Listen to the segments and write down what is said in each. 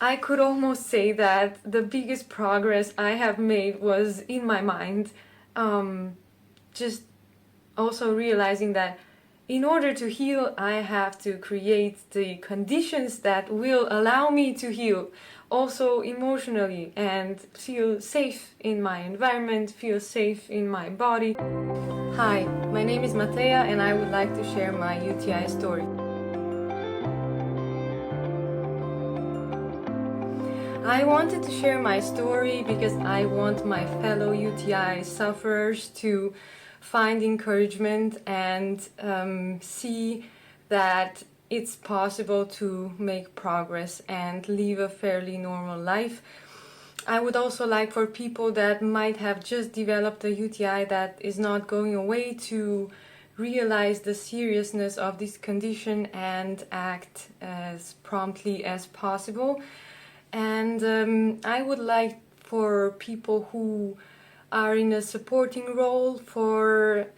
I could almost say that the biggest progress I have made was in my mind. Just also realizing that in order to heal, I have to create the conditions that will allow me to heal, also emotionally, and feel safe in my environment, feel safe in my body. Hi, my name is Mateja and I would like to share my UTI story. I wanted to share my story because I want my fellow UTI sufferers to find encouragement and see that it's possible to make progress and live a fairly normal life. I would also like for people that might have just developed a UTI that is not going away to realize the seriousness of this condition and act as promptly as possible. And I would like for people who are in a supporting role for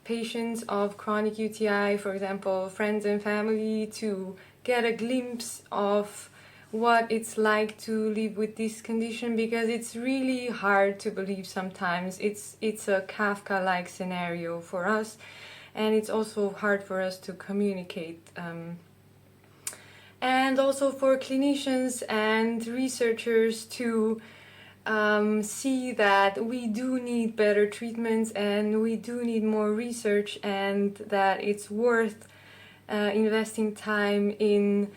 patients of chronic UTI, for example, friends and family, to get a glimpse of what it's like to live with this condition, because it's really hard to believe sometimes. It's a Kafka-like scenario for us, and it's also hard for us to communicate. And also for clinicians and researchers to see that we do need better treatments and we do need more research, and that it's worth investing time in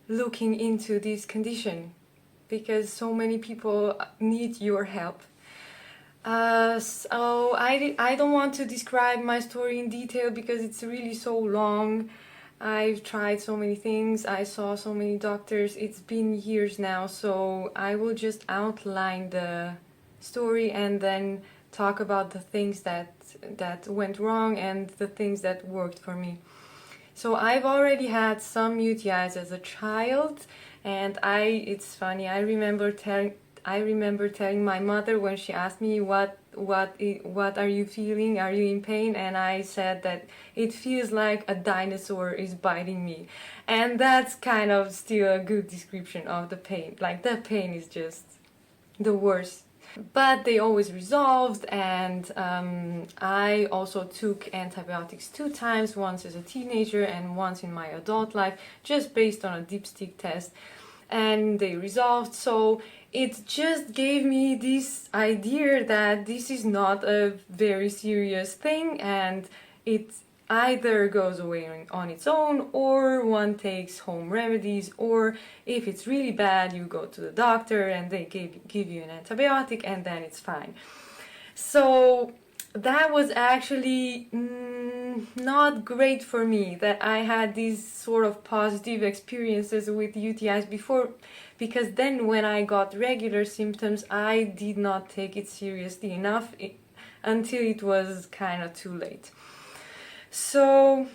looking into this condition, because so many people need your help. So I don't want to describe my story in detail because it's really so long. I've tried so many things, I saw so many doctors, it's been years now, so I will just outline the story and then talk about the things that went wrong and the things that worked for me. So I've already had some UTIs as a child, and it's funny, I remember telling my mother when she asked me what are you feeling, are you in pain, and I said that it feels like a dinosaur is biting me, and that's kind of still a good description of the pain. Like, the pain is just the worst, but they always resolved. And I also took antibiotics 2 times, once as a teenager and once in my adult life, just based on a dipstick test, and they resolved. So it just gave me this idea that this is not a very serious thing, and it either goes away on its own, or one takes home remedies, or if it's really bad you go to the doctor and they give you an antibiotic and then it's fine. So that was actually not great for me, that I had these sort of positive experiences with UTIs before, because then when I got regular symptoms I did not take it seriously enough until it was kind of too late. So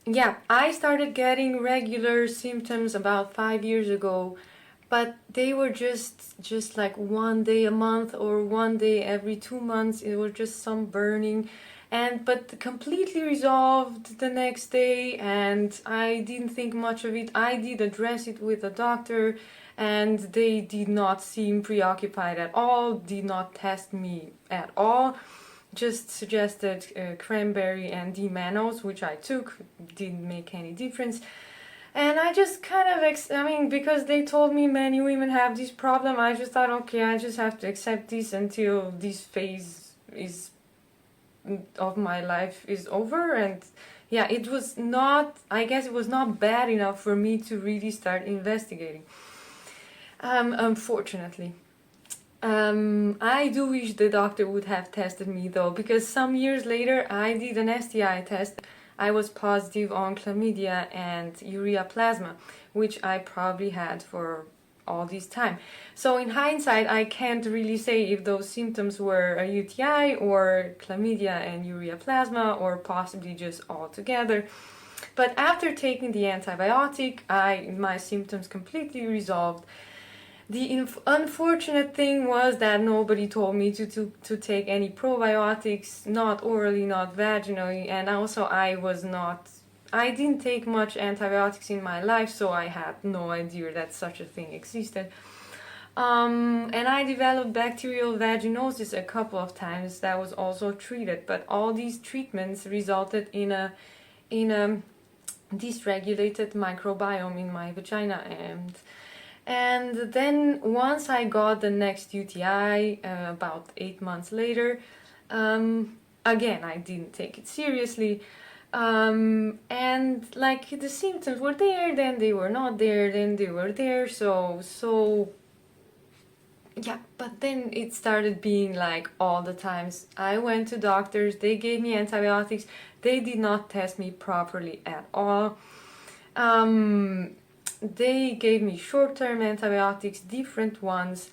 yeah, I started getting regular symptoms about 5 years ago, but they were just like one day a month or one day every 2 months. It was just some burning, but completely resolved the next day, and I didn't think much of it. I did address it with a doctor, and they did not seem preoccupied at all, did not test me at all, just suggested cranberry and D-mannose, which I took, didn't make any difference. And I just kind of, because they told me many women have this problem, I just thought, okay, I just have to accept this until this phase of my life is over. And yeah, it was not bad enough for me to really start investigating, unfortunately. I do wish the doctor would have tested me though, because some years later I did an STI test. I was positive on chlamydia and ureaplasma, which I probably had for all this time. So in hindsight, I can't really say if those symptoms were a UTI or chlamydia and ureaplasma, or possibly just all together. But after taking the antibiotic, my symptoms completely resolved. The unfortunate thing was that nobody told me to take any probiotics, not orally, not vaginally, and also I I didn't take much antibiotics in my life, so I had no idea that such a thing existed. And I developed bacterial vaginosis a couple of times. That was also treated, but all these treatments resulted in a dysregulated microbiome in my vagina. And then once I got the next UTI, about 8 months later, again, I didn't take it seriously. And like the symptoms were there, then they were not there, then they were there. So yeah, but then it started being like all the times. I went to doctors, they gave me antibiotics, they did not test me properly at all. They gave me short-term antibiotics, different ones,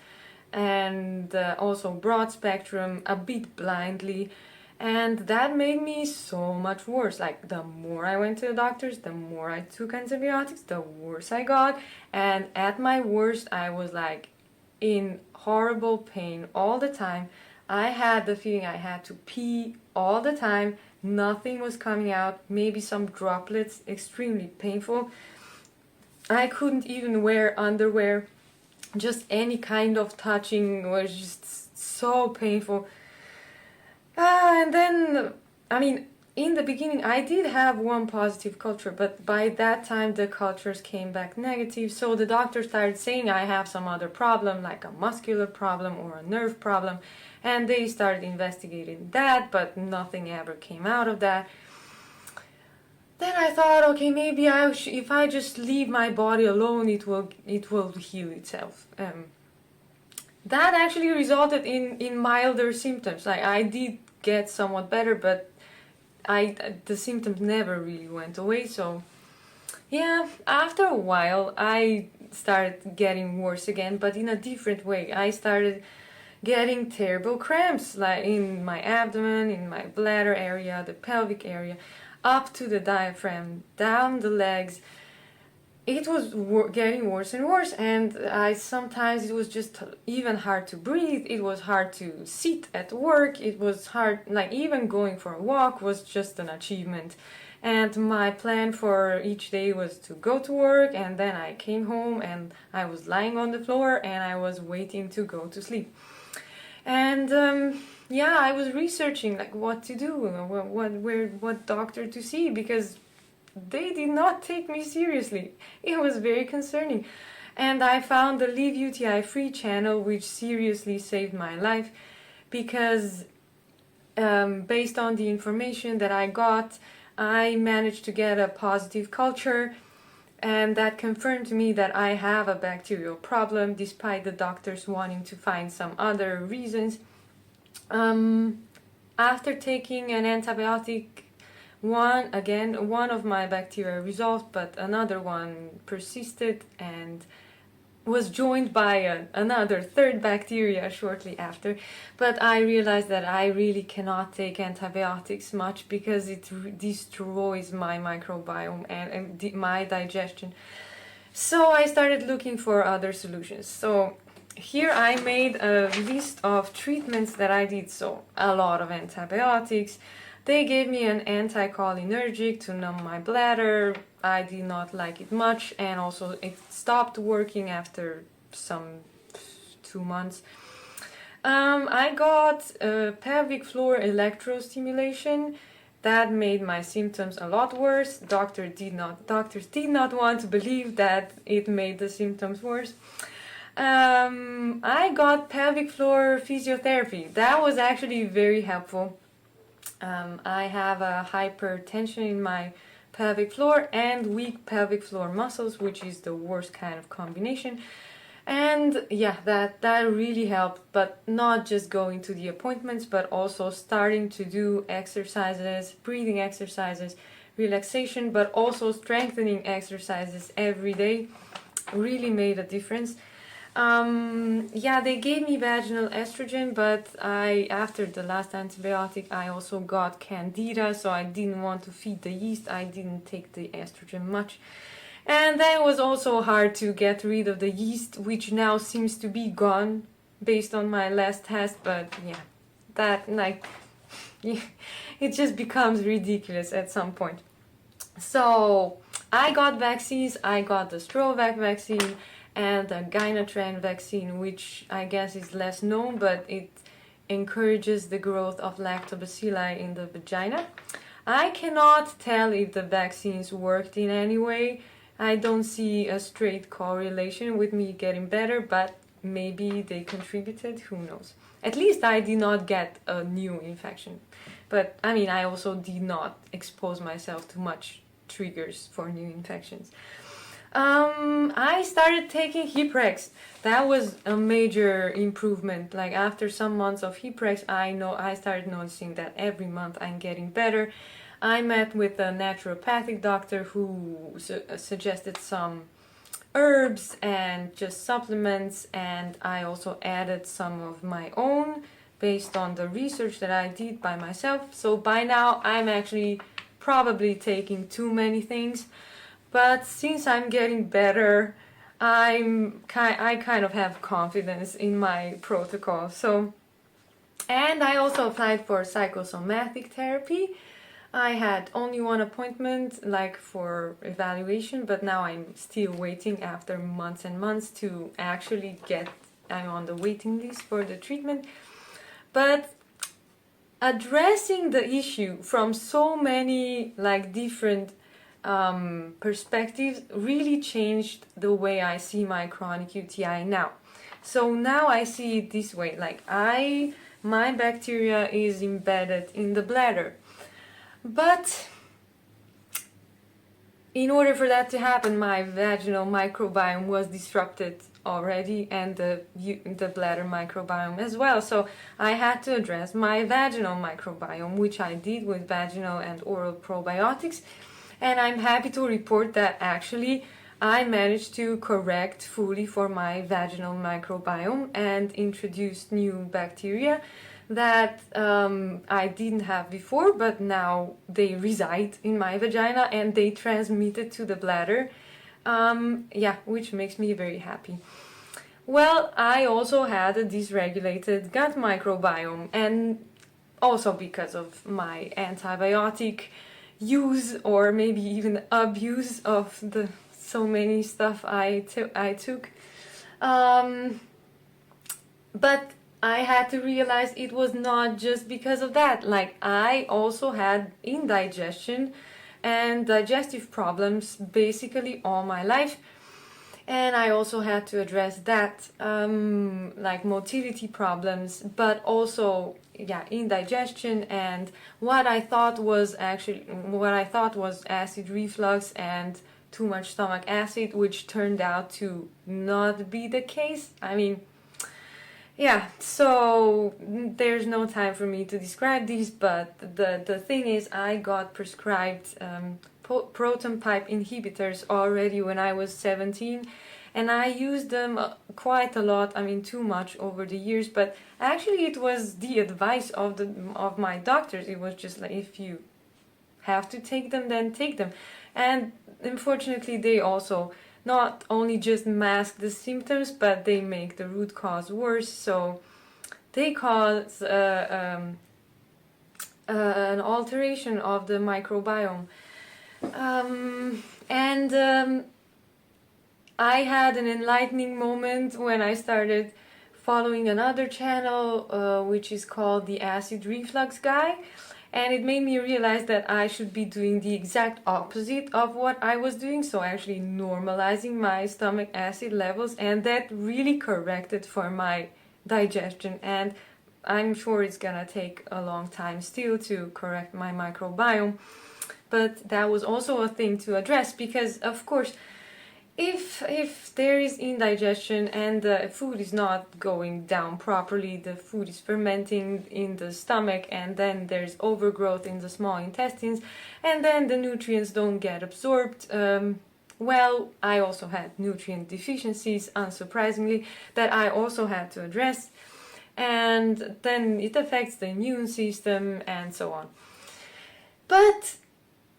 and also broad spectrum, a bit blindly. And that made me so much worse. Like, the more I went to the doctors, the more I took antibiotics, the worse I got. And at my worst, I was like in horrible pain all the time. I had the feeling I had to pee all the time. Nothing was coming out, maybe some droplets, extremely painful. I couldn't even wear underwear. Just any kind of touching was just so painful. And then, I mean, in the beginning I did have one positive culture, but by that time the cultures came back negative. So the doctor started saying I have some other problem, like a muscular problem or a nerve problem. And they started investigating that, but nothing ever came out of that. Then I thought, okay, maybe if I just leave my body alone, it will heal itself. That actually resulted in milder symptoms. Like, I did get somewhat better, but the symptoms never really went away. So yeah, after a while I started getting worse again, but in a different way. I started getting terrible cramps, like in my abdomen, in my bladder area, the pelvic area, up to the diaphragm, down the legs. It was getting worse and worse, and sometimes it was just even hard to breathe. It was hard to sit at work. It was hard, like even going for a walk was just an achievement. And my plan for each day was to go to work, and then I came home and I was lying on the floor and I was waiting to go to sleep. And yeah, I was researching like what to do, what doctor to see, because they did not take me seriously. It was very concerning. And I found the Leave UTI Free channel, which seriously saved my life, because based on the information that I got, I managed to get a positive culture, and that confirmed to me that I have a bacterial problem, despite the doctors wanting to find some other reasons. After taking an antibiotic, one of my bacteria resolved, but another one persisted and was joined by another third bacteria shortly after. But I realized that I really cannot take antibiotics much, because it destroys my microbiome and my digestion. So I started looking for other solutions. So here I made a list of treatments that I did. So a lot of antibiotics. They gave me an anticholinergic to numb my bladder. I did not like it much, and also it stopped working after some 2 months. I got pelvic floor electrostimulation. That made my symptoms a lot worse. Doctors did not want to believe that it made the symptoms worse. I got pelvic floor physiotherapy. That was actually very helpful. I have a hypertension in my pelvic floor and weak pelvic floor muscles, which is the worst kind of combination. And yeah, that really helped, but not just going to the appointments, but also starting to do exercises, breathing exercises, relaxation, but also strengthening exercises every day really made a difference. Yeah, they gave me vaginal estrogen, but after the last antibiotic, I also got candida, so I didn't want to feed the yeast. I didn't take the estrogen much. And then it was also hard to get rid of the yeast, which now seems to be gone based on my last test, but yeah, that, like, it just becomes ridiculous at some point. So I got vaccines. I got the Strovac vaccine and the Gynatrend vaccine, which I guess is less known, but it encourages the growth of lactobacilli in the vagina. I cannot tell if the vaccines worked in any way. I don't see a straight correlation with me getting better, but maybe they contributed, who knows. At least I did not get a new infection. But I mean, I also did not expose myself to much triggers for new infections. I started taking Heprex. That was a major improvement. Like after some months of Heprex, I started noticing that every month I'm getting better. I met with a naturopathic doctor who suggested some herbs and just supplements, and I also added some of my own based on the research that I did by myself. So by now I'm actually probably taking too many things, but since I'm getting better, I kind of have confidence in my protocol. So, and I also applied for psychosomatic therapy. I had only one appointment, like for evaluation, but now I'm still waiting after months and months to actually I'm on the waiting list for the treatment. But addressing the issue from so many like different perspectives really changed the way I see my chronic UTI now. So now I see it this way, like my bacteria is embedded in the bladder. But in order for that to happen, my vaginal microbiome was disrupted already, and the bladder microbiome as well. So I had to address my vaginal microbiome, which I did with vaginal and oral probiotics. And I'm happy to report that actually I managed to correct fully for my vaginal microbiome and introduced new bacteria that I didn't have before, but now they reside in my vagina and they transmit it to the bladder, which makes me very happy. Well, I also had a dysregulated gut microbiome, and also because of my antibiotic use, or maybe even abuse of the so many stuff I took. But I had to realize it was not just because of that. Like I also had indigestion and digestive problems basically all my life. And I also had to address that, like motility problems, but also, indigestion and what I thought was acid reflux and too much stomach acid, which turned out to not be the case. I mean, so there's no time for me to describe these, but the thing is, I got prescribed proton pipe inhibitors already when I was 17, and I used them quite a lot. I mean, too much over the years, but actually it was the advice of my doctors. It was just like, if you have to take them, then take them. And unfortunately, they also not only just mask the symptoms, but they make the root cause worse. So they cause an alteration of the microbiome. I had an enlightening moment when I started following another channel, which is called the Acid Reflux Guy. And it made me realize that I should be doing the exact opposite of what I was doing. So actually normalizing my stomach acid levels, and that really corrected for my digestion. And I'm sure it's gonna take a long time still to correct my microbiome. But that was also a thing to address, because of course, if there is indigestion and the food is not going down properly, the food is fermenting in the stomach, and then there's overgrowth in the small intestines, and then the nutrients don't get absorbed. I also had nutrient deficiencies, unsurprisingly, that I also had to address, and then it affects the immune system and so on. But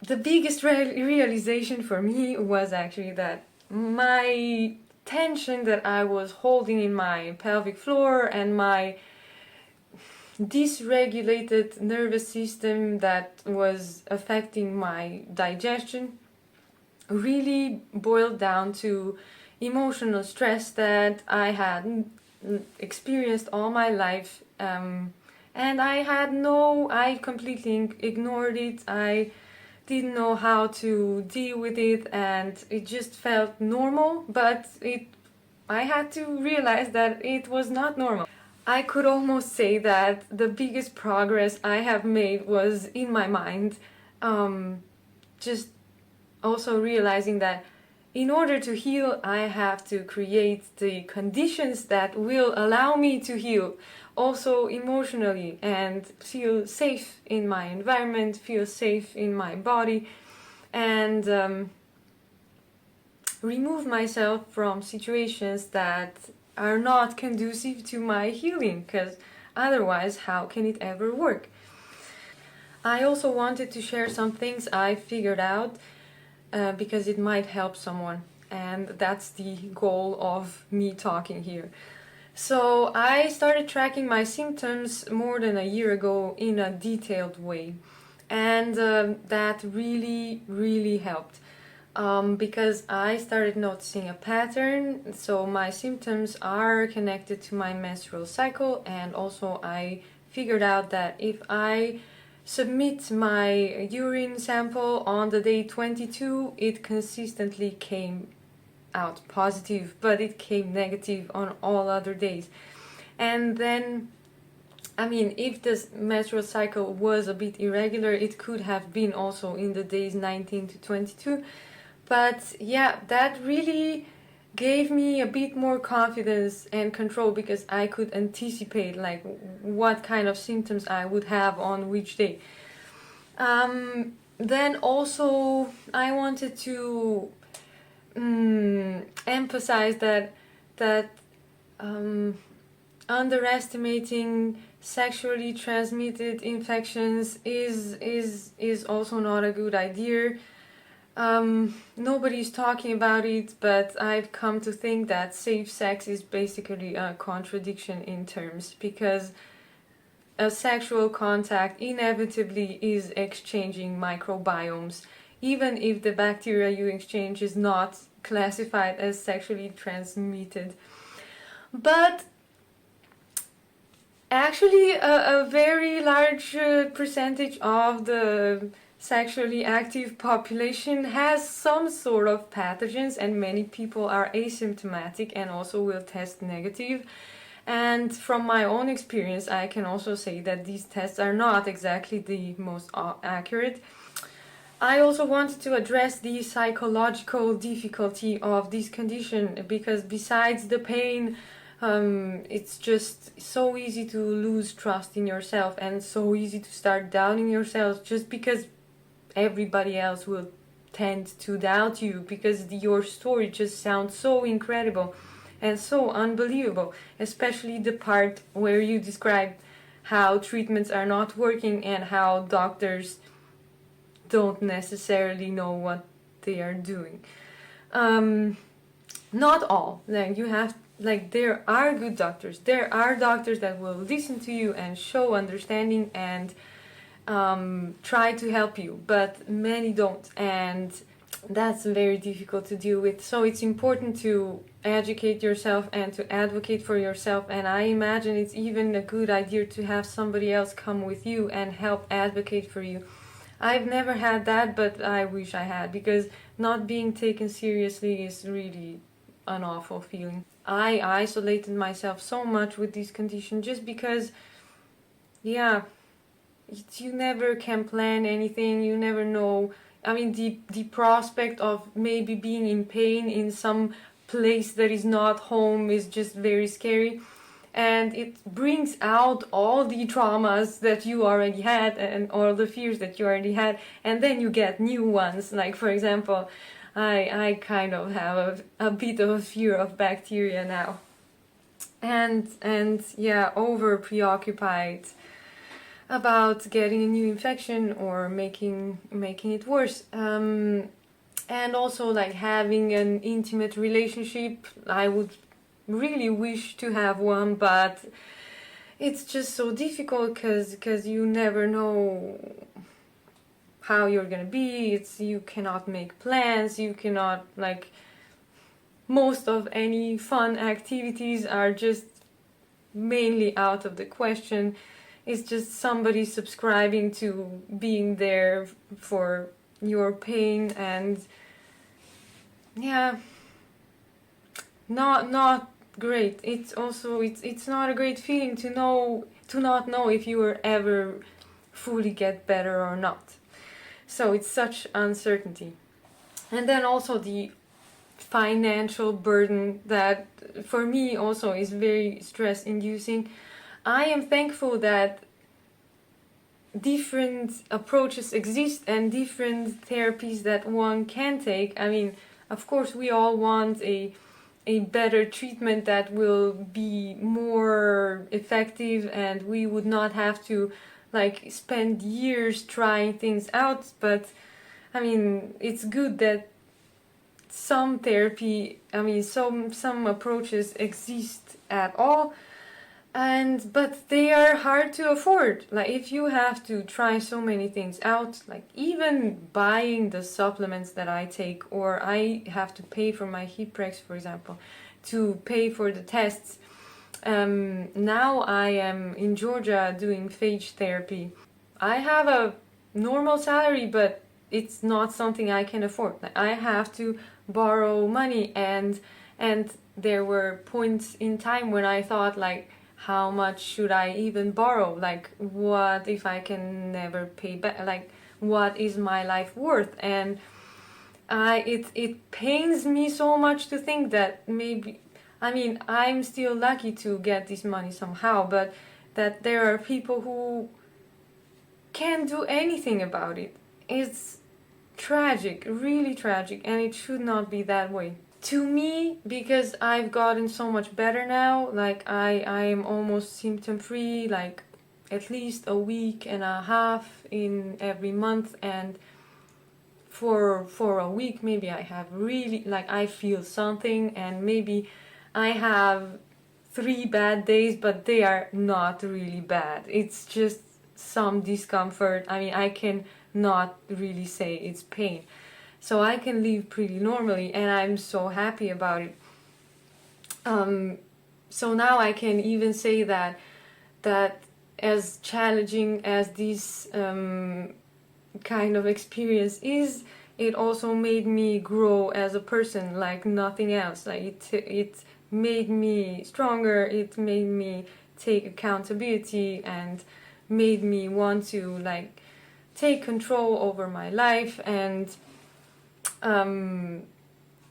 the biggest realization for me was actually that my tension that I was holding in my pelvic floor and my dysregulated nervous system that was affecting my digestion really boiled down to emotional stress that I had experienced all my life, and I completely ignored it. I didn't know how to deal with it, and it just felt normal, but I had to realize that it was not normal. I could almost say that the biggest progress I have made was in my mind. Just also realizing that in order to heal, I have to create the conditions that will allow me to heal, also emotionally, and feel safe in my environment, feel safe in my body, and remove myself from situations that are not conducive to my healing, because otherwise, how can it ever work? I also wanted to share some things I figured out because it might help someone, and that's the goal of me talking here. So I started tracking my symptoms more than a year ago in a detailed way, and that really helped, because I started noticing a pattern. So my symptoms are connected to my menstrual cycle, and also I figured out that if I submit my urine sample on the day 22, it consistently came out positive, but it came negative on all other days. And then, I mean, if the menstrual cycle was a bit irregular, it could have been also in the days 19 to 22. But yeah, that really gave me a bit more confidence and control, because I could anticipate like what kind of symptoms I would have on which day. Then also I wanted to emphasize that underestimating sexually transmitted infections is also not a good idea. Nobody's talking about it, but I've come to think that safe sex is basically a contradiction in terms, because a sexual contact inevitably is exchanging microbiomes, even if the bacteria you exchange is not classified as sexually transmitted. But actually, a very large percentage of the sexually active population has some sort of pathogens, and many people are asymptomatic and also will test negative. And from my own experience, I can also say that these tests are not exactly the most accurate. I also wanted to address the psychological difficulty of this condition, because besides the pain, it's just so easy to lose trust in yourself, and so easy to start doubting yourself, just because everybody else will tend to doubt you, because your story just sounds so incredible and so unbelievable, especially the part where you describe how treatments are not working and how doctors don't necessarily know what they are doing. Not all. There are good doctors. There are doctors that will listen to you and show understanding and try to help you, but many don't, and that's very difficult to deal with. So it's important to educate yourself and to advocate for yourself, and I imagine it's even a good idea to have somebody else come with you and help advocate for you. I've never had that, but I wish I had, because not being taken seriously is really an awful feeling. I isolated myself so much with this condition just because, yeah, you never can plan anything, you never know. I mean, the prospect of maybe being in pain in some place that is not home is just very scary. And it brings out all the traumas that you already had and all the fears that you already had. And then you get new ones. Like, for example, I kind of have a bit of a fear of bacteria now. And yeah, over preoccupied about getting a new infection or making it worse. And also like having an intimate relationship. I would really wish to have one, but it's just so difficult because you never know how you're gonna be. You cannot make plans, you cannot, like, most of any fun activities are just mainly out of the question. It's just somebody subscribing to being there for your pain, and yeah, not great. It's also it's not a great feeling to not know if you will ever fully get better or not. So it's such uncertainty. And then also the financial burden that for me also is very stress inducing. I am thankful that different approaches exist and different therapies that one can take. I mean, of course we all want a better treatment that will be more effective and we would not have to like spend years trying things out. But I mean, it's good that some therapy, I mean some approaches exist at all, but they are hard to afford. Like, if you have to try so many things out, like even buying the supplements that I take, or I have to pay for my heat prex, for example, to pay for the tests. Now I am in Georgia doing phage therapy. I have a normal salary, but it's not something I can afford. I have to borrow money, and there were points in time when I thought, like, how much should I even borrow? Like, what if I can never pay back? Like, what is my life worth? And it pains me so much to think that maybe, I mean, I'm still lucky to get this money somehow, but that there are people who can't do anything about it. It's tragic, really tragic, and it should not be that way. To me, because I've gotten so much better now, like I am almost symptom free, like at least a week and a half in every month, and for a week maybe I have really, like, I feel something, and maybe I have 3 bad days, but they are not really bad. It's just some discomfort. I mean, I can not really say it's pain. So I can live pretty normally, and I'm so happy about it. So now I can even say that as challenging as this kind of experience is, it also made me grow as a person like nothing else. Like it made me stronger. It made me take accountability and made me want to, like, take control over my life and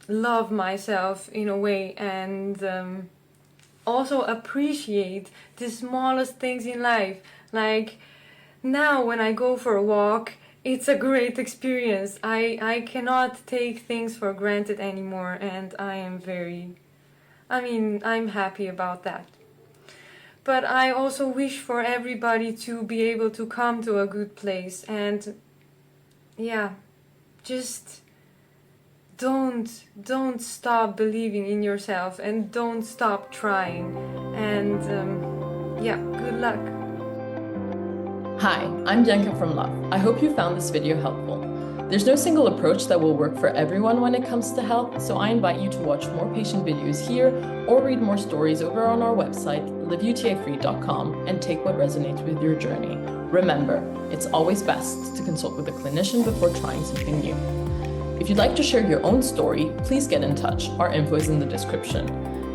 love myself in a way, and also appreciate the smallest things in life. Like, now when I go for a walk, it's a great experience. I cannot take things for granted anymore, and I'm happy about that. But I also wish for everybody to be able to come to a good place, and yeah, just don't stop believing in yourself, and don't stop trying, and yeah, good luck. Hi, I'm Bianca from Love. I hope you found this video helpful. There's no single approach that will work for everyone when it comes to health, so I invite you to watch more patient videos here or read more stories over on our website, liveUTIfree.com, and take what resonates with your journey. Remember, it's always best to consult with a clinician before trying something new. If you'd like to share your own story, please get in touch. Our info is in the description.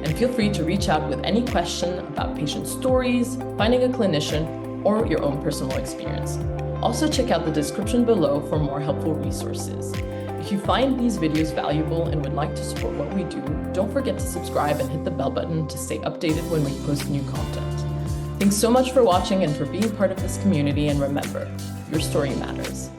And feel free to reach out with any question about patient stories, finding a clinician, or your own personal experience. Also, check out the description below for more helpful resources. If you find these videos valuable and would like to support what we do, don't forget to subscribe and hit the bell button to stay updated when we post new content. Thanks so much for watching and for being part of this community, and remember, your story matters.